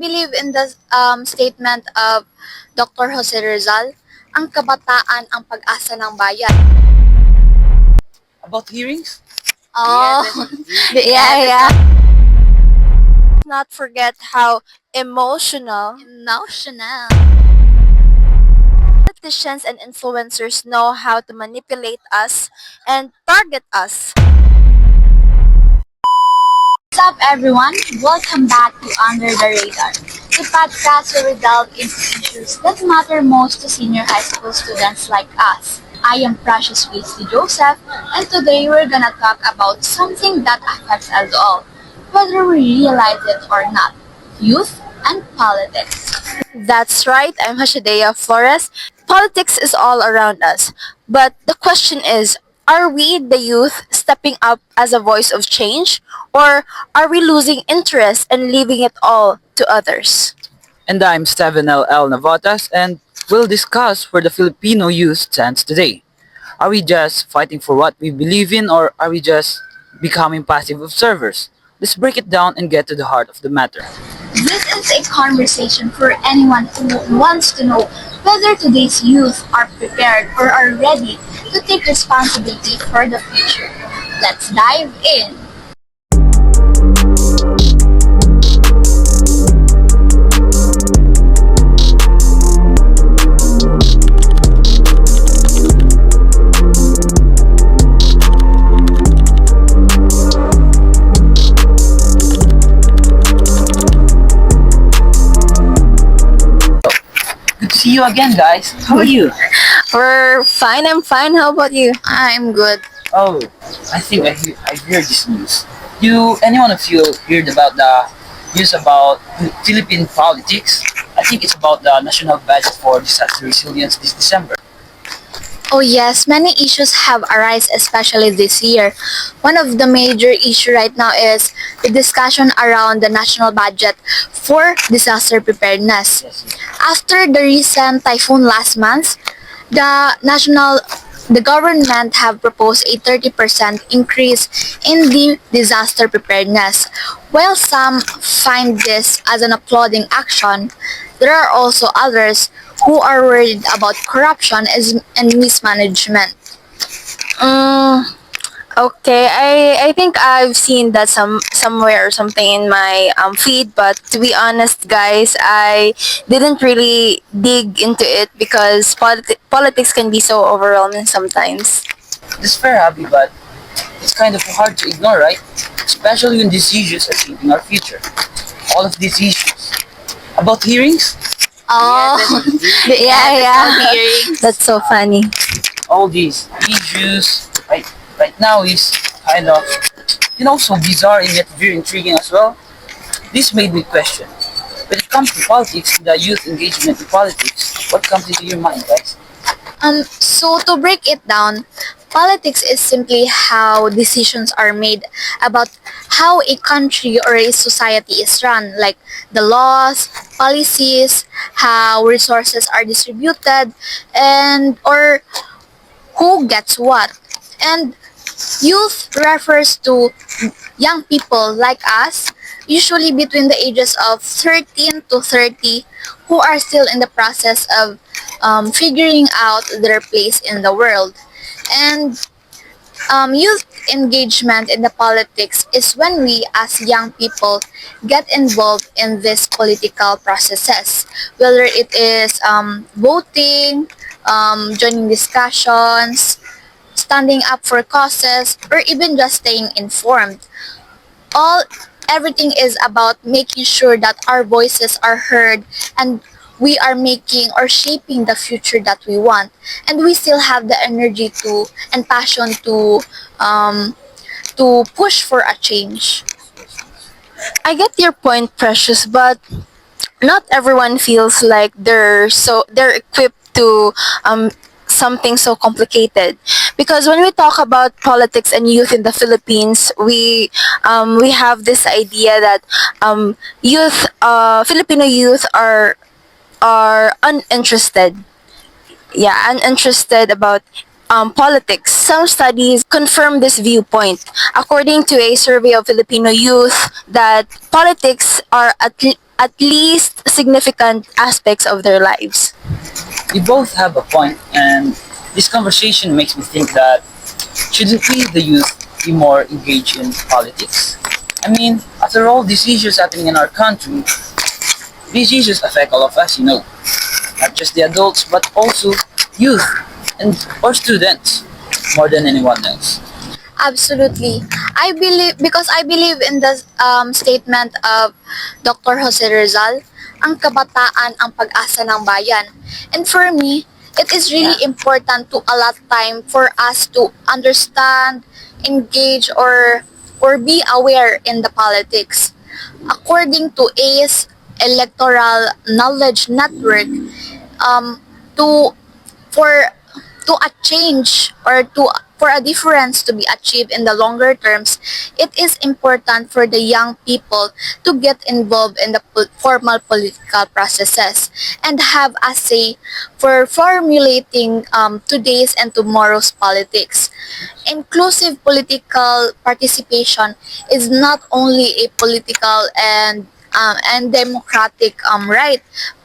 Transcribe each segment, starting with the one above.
believe in the statement of Dr. Jose Rizal, ang kabataan ang pag-asa ng bayan. About hearings? Oh, Yeah, yeah. Not forget how emotional emotional. politicians and influencers know how to manipulate us and target us. What's up, everyone? Welcome back to Under the Radar, the podcast where we delve into issues that matter most to senior high school students like us. I am Precious Wesley Joseph, and today we're gonna talk about something that affects us all, whether we realize it or not: youth and politics. That's right, I'm Hashadea Flores. Politics is all around us. But the question is, are we, the youth, stepping up as a voice of change? Or are we losing interest and leaving it all to others? And I'm Steven L. Navatas, and we'll discuss where the Filipino youth stands today. Are we just fighting for what we believe in, or are we just becoming passive observers? Let's break it down and get to the heart of the matter. This is a conversation for anyone who wants to know whether today's youth are prepared or are ready to take responsibility for the future. Let's dive in. Good to see you again, guys. How are you? We're fine, I'm fine. How about you? I'm good. Oh, I think I heard this news. Anyone of you heard about the news about Philippine politics? I think it's about the national budget for disaster resilience this December. Oh yes, many issues have arisen, especially this year. One of the major issues right now is the discussion around the national budget for disaster preparedness. Yes. After the recent typhoon last month, the government have proposed a 30% increase in the disaster preparedness. While some find this as an applauding action, there are also others who are worried about corruption and mismanagement. Mm, okay, I think I've seen that somewhere or something in my feed, but to be honest, guys, I didn't really dig into it because politics can be so overwhelming sometimes. It's fair, Abby, but it's kind of hard to ignore, right? Especially when these issues are shaping our future. All of these issues. About hearings? Oh, Yeah, yeah. hearings. That's so funny. All these issues right now is kind of so bizarre and yet very intriguing as well. This made me question. When it comes to politics, the youth engagement in politics, what comes into your mind, guys? So to break it down, politics is simply how decisions are made about how a country or a society is run, like the laws, policies, how resources are distributed, and or who gets what. And youth refers to young people like us, usually between the ages of 13 to 30, who are still in the process of figuring out their place in the world. And youth engagement in the politics is when we as young people get involved in these political processes, whether it is voting, joining discussions, standing up for causes, or even just staying informed. All Everything is about making sure that our voices are heard and we are making or shaping the future that we want, and we still have the energy to and passion to push for a change. I get your point, Precious, but not everyone feels like they're equipped to something so complicated, because when we talk about politics and youth in the Philippines, we have this idea that Filipino youth are uninterested, yeah, uninterested about politics. Some studies confirm this viewpoint. According to a survey of Filipino youth, that politics are at least significant aspects of their lives. You both have a point, and this conversation makes me think that shouldn't we, the youth, be more engaged in politics? I mean, after all these issues happening in our country, these issues affect all of us, not just the adults, but also youth and or students more than anyone else. Absolutely. I believe in the statement of Dr. Jose Rizal, ang kabataan ang pag-asa ng bayan. And for me, it is really important to allot time for us to understand, engage, or be aware in the politics. According to ACE Electoral Knowledge Network, to for to a change or to for a difference to be achieved in the longer terms, it is important for the young people to get involved in the formal political processes and have a say for formulating today's and tomorrow's politics. Inclusive political participation is not only a political and democratic right,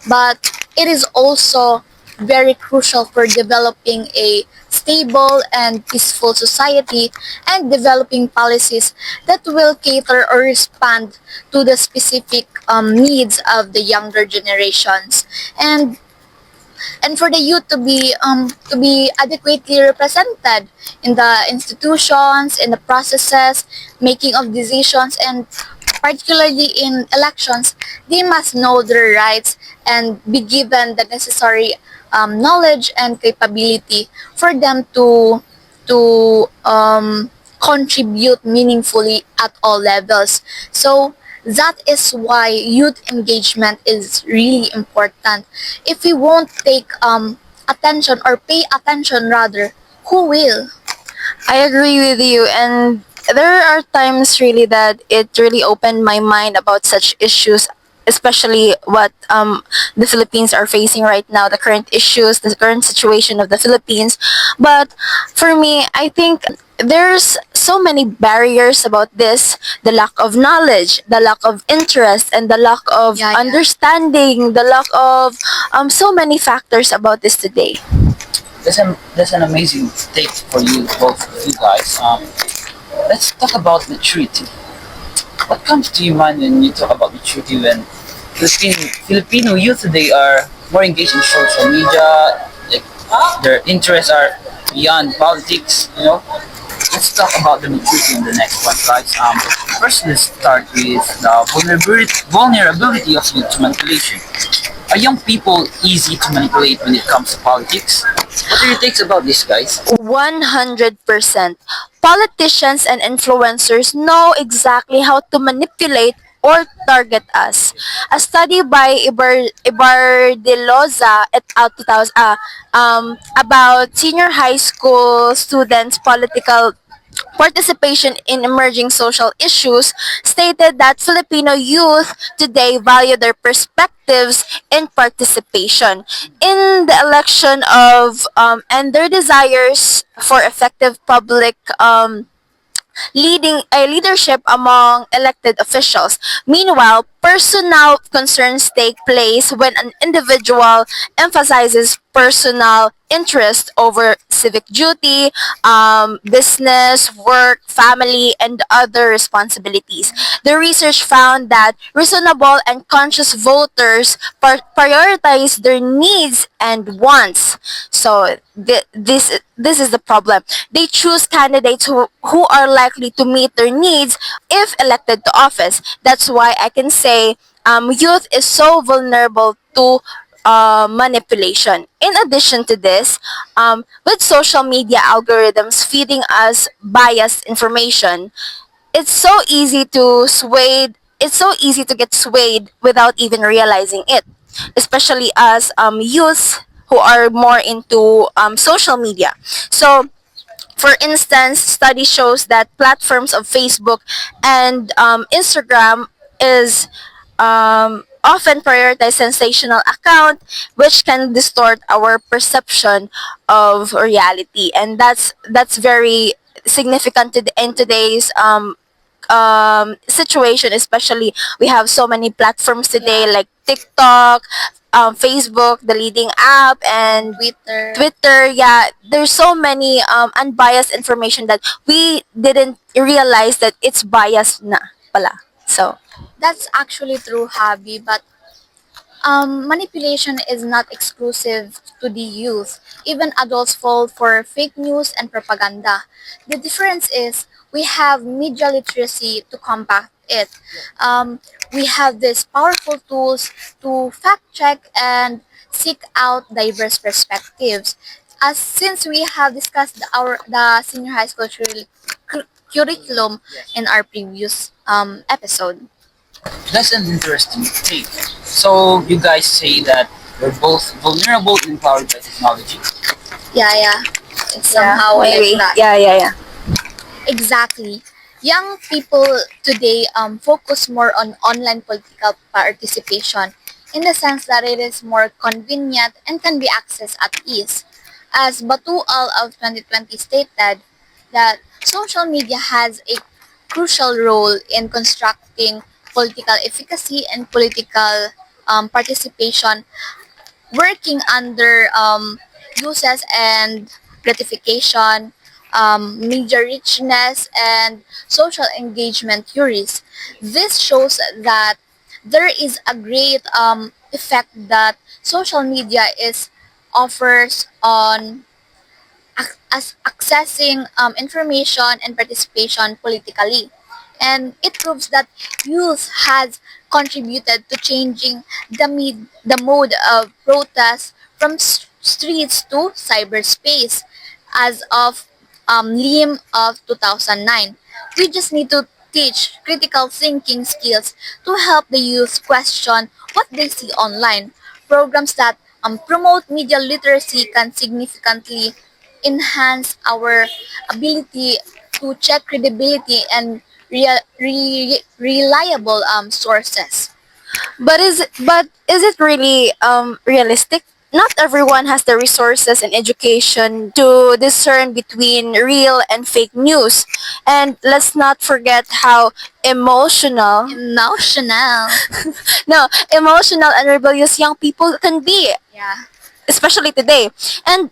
but it is also very crucial for developing a stable and peaceful society and developing policies that will cater or respond to the specific needs of the younger generations. And for the youth to be adequately represented in the institutions, in the processes, making of decisions, and particularly in elections, they must know their rights and be given the necessary knowledge and capability for them to contribute meaningfully at all levels. So that is why youth engagement is really important. If we won't take attention or pay attention rather, who will? I agree with you, and there are times really that it really opened my mind about such issues, especially what the Philippines are facing right now, the current issues, the current situation of the Philippines. But for me, I think there's so many barriers about this: the lack of knowledge, the lack of interest, and the lack of Yeah, yeah. understanding, the lack of so many factors about this today. That's an amazing take for you, both of you guys. Let's talk about maturity. What comes to your mind when you talk about maturity when Filipino youth today are more engaged in social media, like their interests are beyond politics. Let's talk about the maturity in the next one, guys. First, let's start with the vulnerability of youth to manipulation. Are young people easy to manipulate when it comes to politics? What are your takes about this, guys? 100%. Politicians and influencers know exactly how to manipulate or target us. A study by Ibardiloza et al. 2000, about senior high school students' political participation in emerging social issues stated that Filipino youth today value their perspectives and participation in the election of and their desires for effective public leading a leadership among elected officials. Meanwhile, personal concerns take place when an individual emphasizes personal interest over civic duty, business, work, family, and other responsibilities. The research found that reasonable and conscious voters prioritize their needs and wants. So this is the problem. They choose candidates who are likely to meet their needs if elected to office. That's why I can say youth is so vulnerable to manipulation. In addition to this, with social media algorithms feeding us biased information, it's so easy to swayed. It's so easy to get swayed without even realizing it, especially as youths who are more into social media. So for instance, study shows that platforms of Facebook and Instagram is often prioritize sensational account, which can distort our perception of reality, and that's very significant in today's situation, especially we have so many platforms today Yeah. like TikTok, Facebook, the leading app, and Twitter. Twitter. Yeah, there's so many unbiased information that we didn't realize that it's biased na pala. So That's actually true, Hobby, but manipulation is not exclusive to the youth. Even adults fall for fake news and propaganda. The difference is we have media literacy to combat it. We have these powerful tools to fact check and seek out diverse perspectives. As since we have discussed the senior high school curriculum in our previous episode. That's an interesting take. So you guys say that we're both vulnerable and empowered by technology. Yeah, yeah. It's yeah, somehow maybe. like that. Yeah. Exactly. Young people today focus more on online political participation in the sense that it is more convenient and can be accessed at ease. As Batual of 2020 stated, that social media has a crucial role in constructing political efficacy and political participation, working under uses and gratification, media richness, and social engagement theories. This shows that there is a great effect that social media is offers on as accessing information and participation politically. And it proves that youth has contributed to changing the mode of protest from streets to cyberspace as of Lim of 2009. We just need to teach critical thinking skills to help the youth question what they see online. Programs that promote media literacy can significantly enhance our ability to check credibility and reliable sources. But is it really realistic? Not everyone has the resources and education to discern between real and fake news. And let's not forget how emotional Emotional. no, emotional and rebellious young people can be, Yeah. especially today. And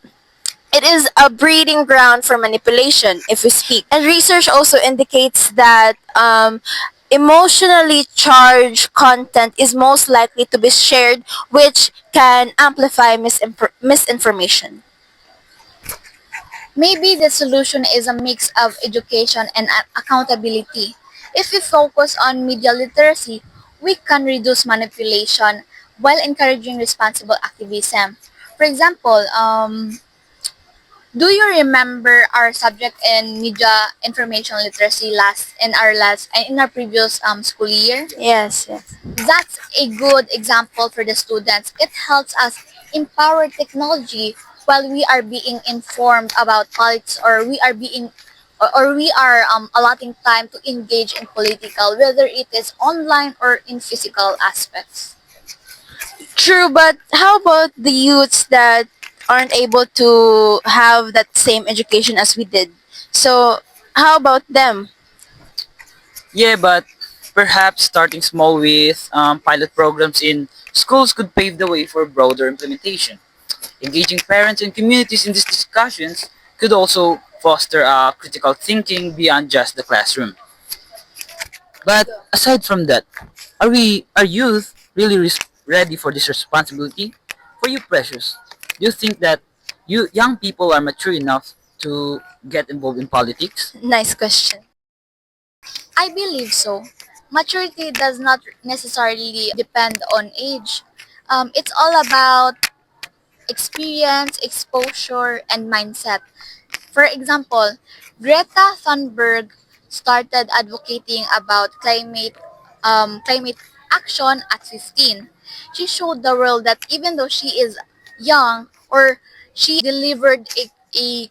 it is a breeding ground for manipulation, if we speak. And research also indicates that emotionally charged content is most likely to be shared, which can amplify misinformation. Maybe the solution is a mix of education and accountability. If we focus on media literacy, we can reduce manipulation while encouraging responsible activism. For example, do you remember our subject in media information literacy in our previous school year? Yes, yes. That's a good example for the students. It helps us empower technology while we are being informed about politics, or we are allotting time to engage in political, whether it is online or in physical aspects. True, but how about the youths that aren't able to have that same education as we did? So, how about them? Yeah, but perhaps starting small with pilot programs in schools could pave the way for broader implementation. Engaging parents and communities in these discussions could also foster critical thinking beyond just the classroom. But aside from that, are youth really ready for this responsibility? For you, Precious, do you think that you young people are mature enough to get involved in politics? Nice question. I believe so. Maturity does not necessarily depend on age. It's all about experience, exposure, and mindset. For example, Greta Thunberg started advocating about climate action at 15. She showed the world that even though she is young, or she delivered a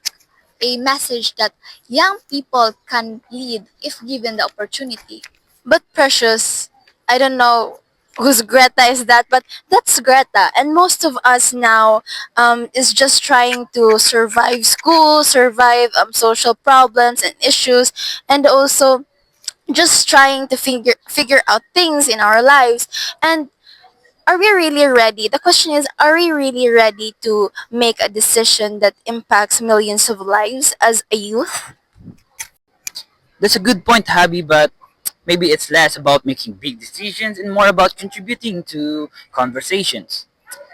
message that young people can lead if given the opportunity. But Precious, I don't know whose Greta is that, but that's Greta. And most of us now is just trying to survive school, survive social problems and issues, and also just trying to figure out things in our lives. And are we really ready? The question is, are we really ready to make a decision that impacts millions of lives as a youth? That's a good point, Habi, but maybe it's less about making big decisions and more about contributing to conversations.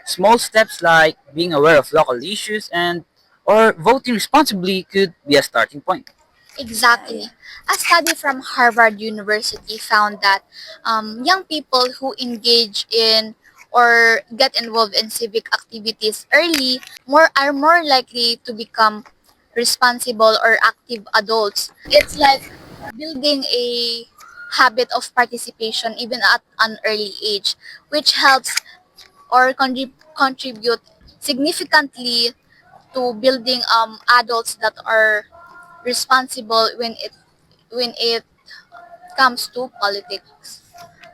Small steps like being aware of local issues and or voting responsibly could be a starting point. Exactly. A study from Harvard University found that young people who engage in or get involved in civic activities early are more likely to become responsible or active adults. It's like building a habit of participation even at an early age, which helps or contribute significantly to building adults that are responsible when it comes to politics.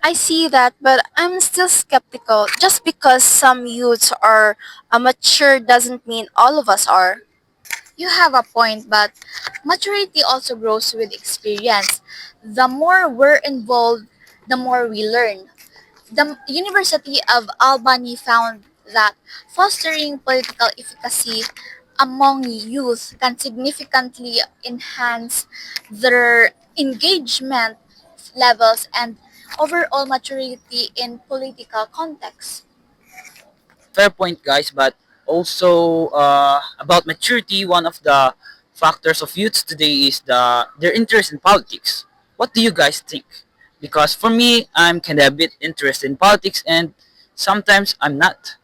I see that, but I'm still skeptical. Just because some youths are mature doesn't mean all of us are. You have a point, but maturity also grows with experience. The more we're involved, the more we learn. The University of Albany found that fostering political efficacy among youth can significantly enhance their engagement levels and overall maturity in political context. Fair point, guys, but also about maturity, one of the factors of youth today is their interest in politics. What do you guys think? Because for me, I'm kind of a bit interested in politics and sometimes I'm not.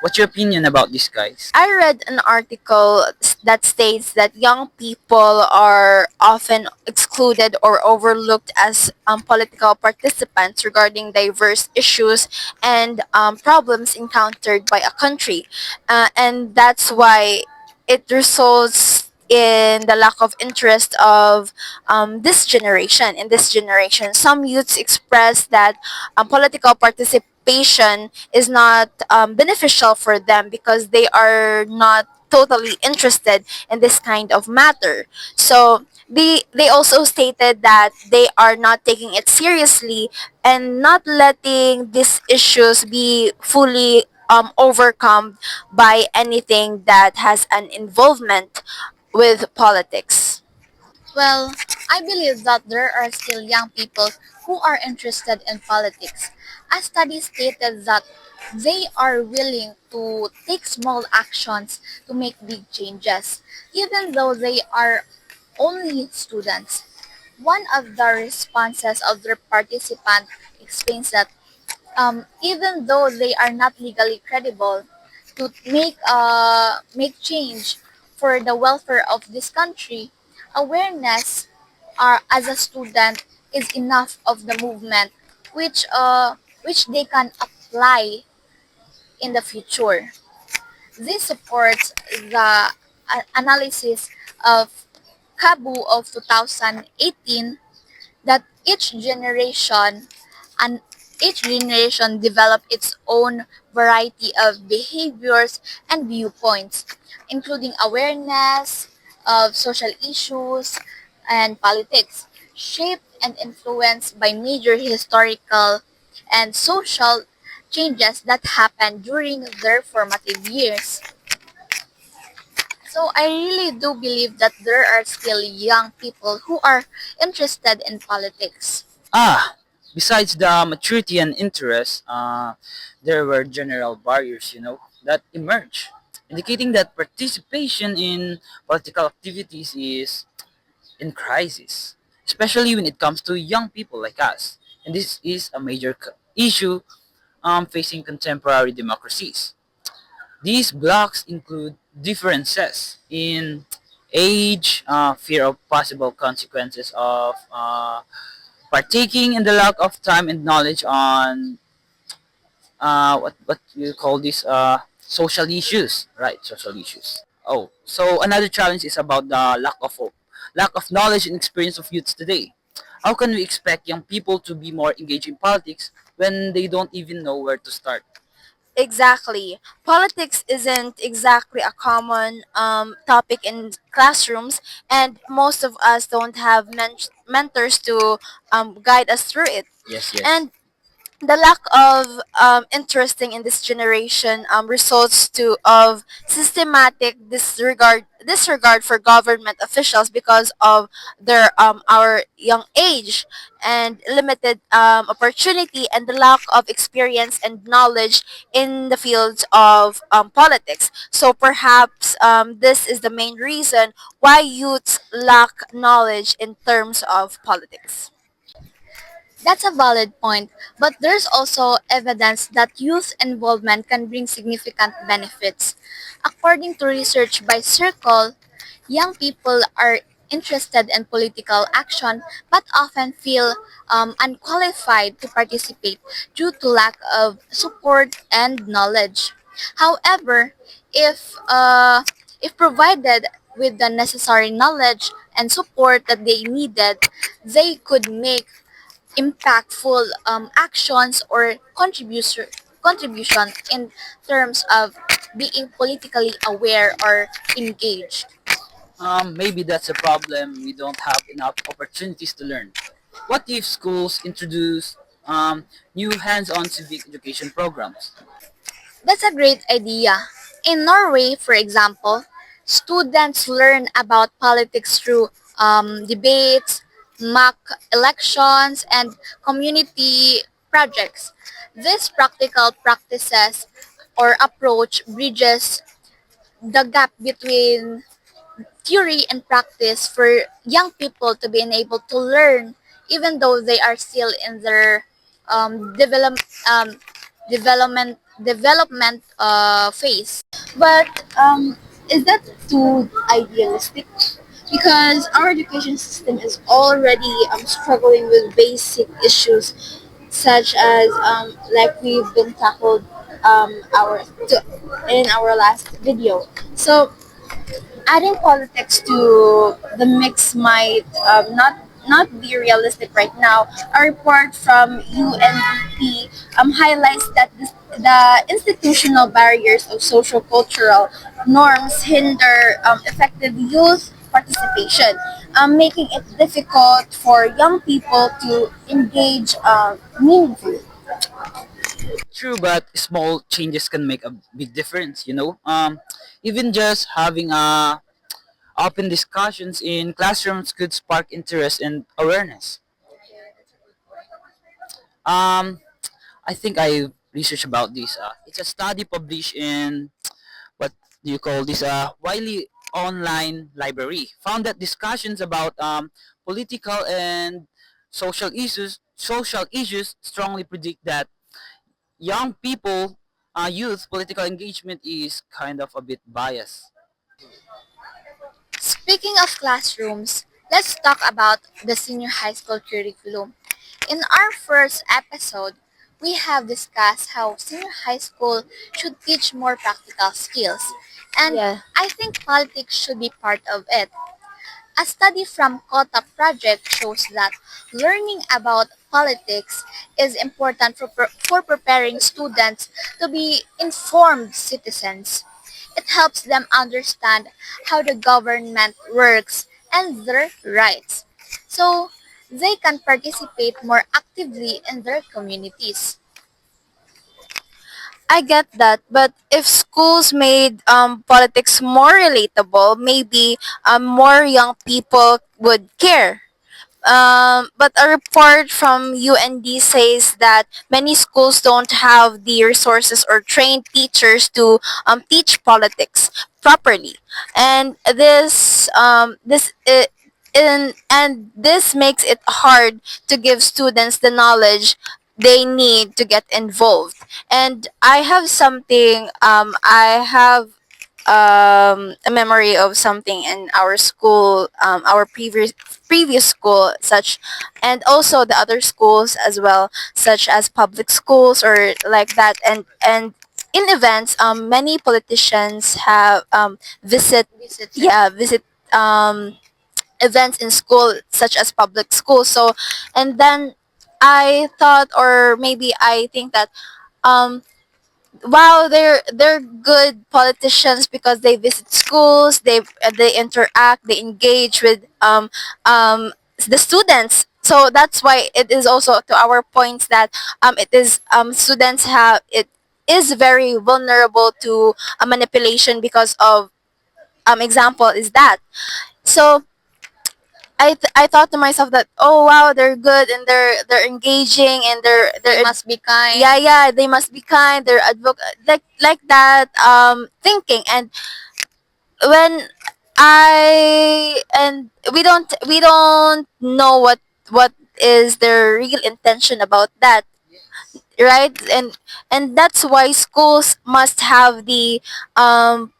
What's your opinion about this, guys? I read an article that states that young people are often excluded or overlooked as political participants regarding diverse issues and problems encountered by a country. And that's why it results in the lack of interest of this generation. Some youths express that political participation is not beneficial for them because they are not totally interested in this kind of matter. So they also stated that they are not taking it seriously and not letting these issues be fully overcome by anything that has an involvement with politics. Well, I believe that there are still young people who are interested in politics. A study stated that they are willing to take small actions to make big changes, even though they are only students. One of the responses of the participant explains that even though they are not legally credible to make change for the welfare of this country, awareness as a student is enough of the movement which they can apply in the future. This supports the analysis of Kabu of 2018 that and each generation develop its own variety of behaviors and viewpoints, including awareness of social issues and politics, shaped and influenced by major historical and social changes that happened during their formative years. So I really do believe that there are still young people who are interested in politics. Ah, besides the maturity and interest, there were general barriers, that emerge, indicating that participation in political activities is in crisis, especially when it comes to young people like us. And this is a major issue facing contemporary democracies. These blocks include differences in age, fear of possible consequences of partaking, and the lack of time and knowledge on what you call this social issues, right? Social issues. Oh, so another challenge is about the lack of knowledge and experience of youths today. How can we expect young people to be more engaged in politics when they don't even know where to start? Exactly. Politics isn't exactly a common topic in classrooms, and most of us don't have mentors to guide us through it. Yes, yes. And the lack of interesting in this generation results to of systematic disregard for government officials because of their our young age and limited opportunity and the lack of experience and knowledge in the fields of politics. So perhaps this is the main reason why youths lack knowledge in terms of politics. That's a valid point, but there's also evidence that youth involvement can bring significant benefits. According to research by Circle, young people are interested in political action but often feel unqualified to participate due to lack of support and knowledge. However, if if provided with the necessary knowledge and support that they needed, they could make impactful actions or contribution in terms of being politically aware or engaged. Maybe that's a problem. We don't have enough opportunities to learn. What if schools introduce new hands-on civic education programs? That's a great idea. In Norway, for example, students learn about politics through debates, mock elections, and community projects. These practical practices or approach bridges the gap between theory and practice for young people to be able to learn even though they are still in their um, develop, um, development phase. But is that too idealistic? Because our education system is already struggling with basic issues such as like we've been tackled in our last video. So adding politics to the mix might not be realistic right now. A report from UNDP highlights that the institutional barriers of social cultural norms hinder effective youth participation, making it difficult for young people to engage meaningfully. True, but small changes can make a big difference. Even just having open discussions in classrooms could spark interest and awareness. Um, I think I researched about this. It's a study published in what do you call this? Wiley Online Library found that discussions about political and social issues strongly predict that young people, youth political engagement is kind of a bit biased. Speaking of classrooms, let's talk about the senior high school curriculum. In our first episode, we have discussed how senior high school should teach more practical skills, and Yeah. I think politics should be part of it. A study from Kota Project shows that learning about politics is important for preparing students to be informed citizens. It helps them understand how the government works and their rights, so they can participate more actively in their communities. I get that, but if schools made politics more relatable, maybe more young people would care. But a report from UND says that many schools don't have the resources or trained teachers to teach politics properly, and this makes it hard to give students the knowledge they need to get involved. And I have something. I have a memory of something in our school, our previous school, such, and also the other schools as well, such as public schools or like that, and in events, many politicians have visit, Visited. yeah, visit events in school, such as public schools. So, and then I thought, or maybe I think that um wow, they're good politicians because they visit schools, they interact, they engage with the students. So that's why it is also to our points that it is students have it is very vulnerable to manipulation because of example is that. So I thought to myself that, oh wow, they're good and they're engaging and They must be kind. yeah, they must be kind, they're like that thinking. And when and we don't know what is their real intention about that, right? And that's why schools must have the um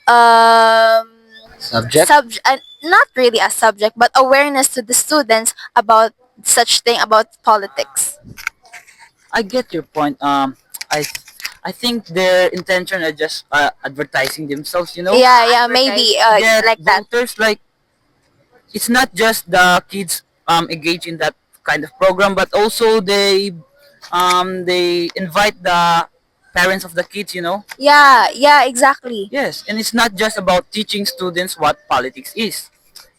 um Subject. not really a subject but awareness to the students about such thing about politics. I get your point. I I think their intention are just advertising themselves. You know, Yeah, maybe get like that. voters. Like it's not just the kids engage in that kind of program, but also they invite the parents of the kids. You know, Yeah, exactly. yes, and it's not just about teaching students what politics is.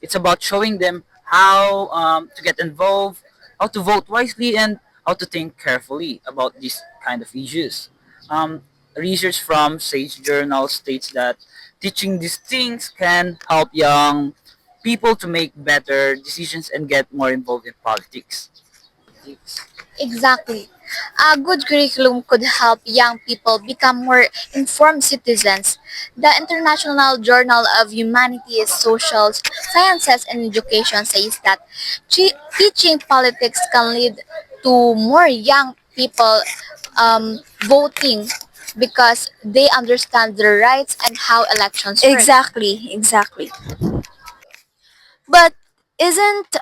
It's about showing them how to get involved, how to vote wisely, and how to think carefully about these kind of issues. Um, Research from Sage Journal states that teaching these things can help young people to make better decisions and get more involved in politics. Exactly. A good curriculum could help young people become more informed citizens. The International Journal of Humanities, Social Sciences, and Education says that teaching politics can lead to more young people voting because they understand their rights and how elections work. Exactly. But isn't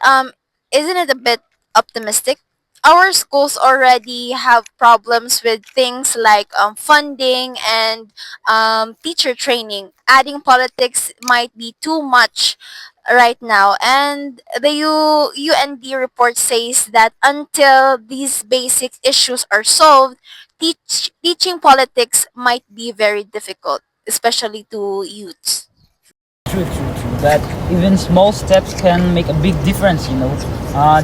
isn't it a bit optimistic? Our schools already have problems with things like funding and teacher training. Adding politics might be too much right now, and the UND report says that until these basic issues are solved, teaching politics might be very difficult, especially to youths. True. That even small steps can make a big difference, you know.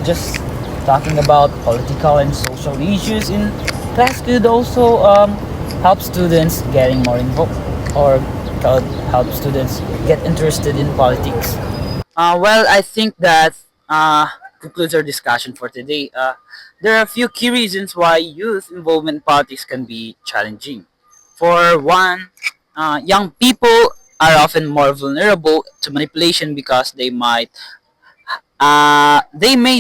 Just talking about political and social issues in class could also help students getting more involved or could help students get interested in politics. Well, I think that concludes our discussion for today. There are a few key reasons why youth involvement in politics can be challenging. For one, young people are often more vulnerable to manipulation because they may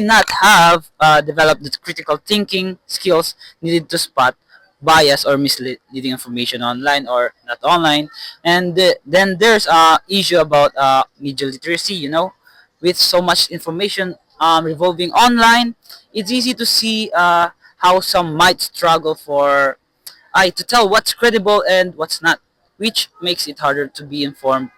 not have developed the critical thinking skills needed to spot bias or misleading information online or not online. And then there's a issue about media literacy. You know, with so much information revolving online, it's easy to see how some might struggle for to tell what's credible and what's not, which makes it harder to be informed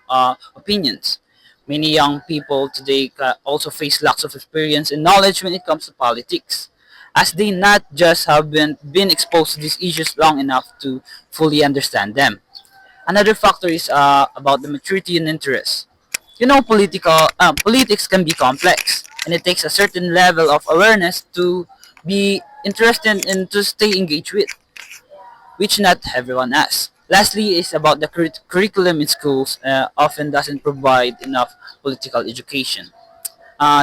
opinions. Many young people today also face lacks of experience and knowledge when it comes to politics, as they not just been exposed to these issues long enough to fully understand them. Another factor is about the maturity and interest. You know, politics can be complex, and it takes a certain level of awareness to be interested and to stay engaged with, which not everyone has. Lastly, is about the curriculum in schools often doesn't provide enough political education,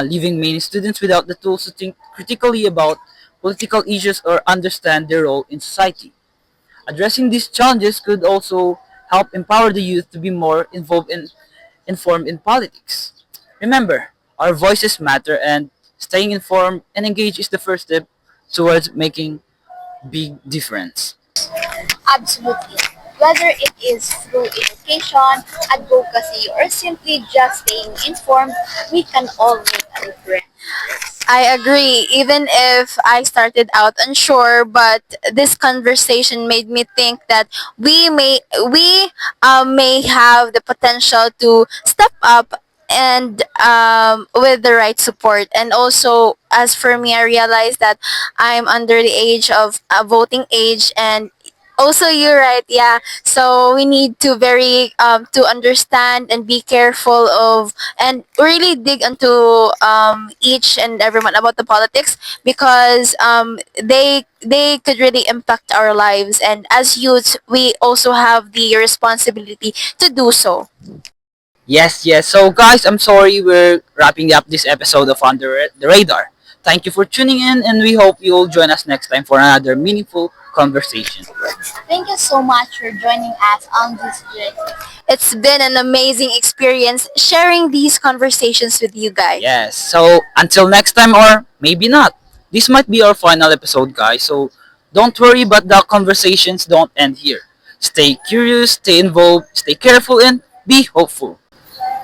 leaving many students without the tools to think critically about political issues or understand their role in society. Addressing these challenges could also help empower the youth to be more informed in politics. Remember, our voices matter, and staying informed and engaged is the first step towards making big difference. Absolutely. Whether it is through education, advocacy, or simply just staying informed, we can all make a difference. I agree. Even if I started out unsure, but this conversation made me think that we may have the potential to step up and with the right support. And also, as for me, I realized that I'm under the age of voting age, and Also, you're right. Yeah. So we need to very to understand and be careful of and really dig into each and everyone about the politics because they could really impact our lives, and as youths we also have the responsibility to do so. Yes, yes. So, guys, I'm sorry we're wrapping up this episode of Under the Radar. Thank you for tuning in, and we hope you'll join us next time for another meaningful conversation. Thank you so much for joining us on this journey. It's been an amazing experience sharing these conversations with you guys. Yes. So, until next time, or maybe not. This might be our final episode, guys. So, don't worry, but the conversations don't end here. Stay curious, stay involved, stay careful, and be hopeful.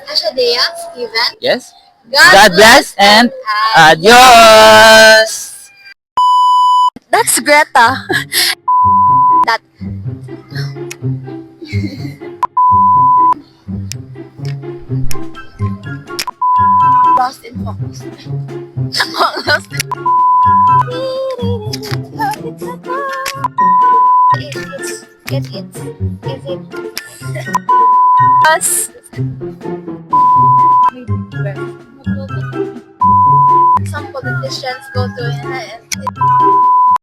Ashadea, Steven. Yes? God, God bless and adios. adios! That's Greta. That lost in focus. Is it Us. some politicians go to